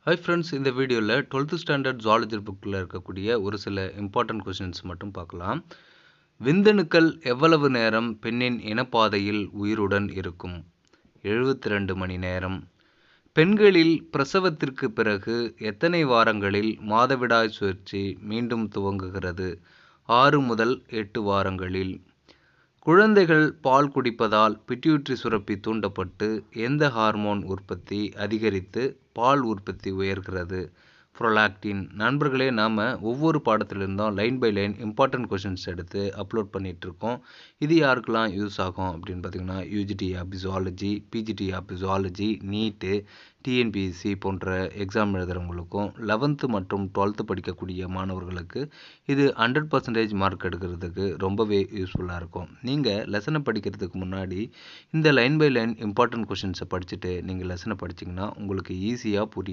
Hi friends, இந்த வீடியோவில் 12th standard zoology புக்கில் இருக்கக்கூடிய ஒரு சில இம்பார்ட்டன்ட் கொஷின்ஸ் மட்டும் பார்க்கலாம். விந்தணுக்கள் எவ்வளவு நேரம் பெண்ணின் இனப்பாதையில் உயிருடன் இருக்கும்? 72 மணி நேரம். பெண்களில் பிரசவத்திற்கு பிறகு எத்தனை வாரங்களில் மாதவிடாய் சுழற்சி மீண்டும் துவங்குகிறது? 6 முதல் 8 வாரங்களில். குழந்தைகள் பால் குடிப்பதால் பிட்யூட்டரி சுரப்பி தூண்டப்பட்டு எந்த ஹார்மோன் உற்பத்தி அதிகரித்து பால் உற்பத்தி உயர்கிறது? ப்ரொலாக்டின். நண்பர்களே, நாம் ஒவ்வொரு பாடத்திலிருந்தும் line by line important questions எடுத்து அப்லோட் பண்ணிகிட்ருக்கோம். இது யாருக்கெல்லாம் யூஸ் ஆகும் அப்படின்னு பார்த்திங்கன்னா, UGT of zoology, PGT of zoology, NEET, TNPSC போன்ற எக்ஸாம் எழுதுகிறவங்களுக்கும் 11th மற்றும் 12th படிக்கக்கூடிய மாணவர்களுக்கு இது 100% மார்க் எடுக்கிறதுக்கு ரொம்பவே யூஸ்ஃபுல்லாக இருக்கும். நீங்கள் லெசனை படிக்கிறதுக்கு முன்னாடி இந்த லைன் பை லைன் இம்பார்ட்டன்ட் கொஷின்ஸை படிச்சுட்டு நீங்கள் லெசனை படிச்சிங்கன்னா உங்களுக்கு ஈஸியாக புரியும்.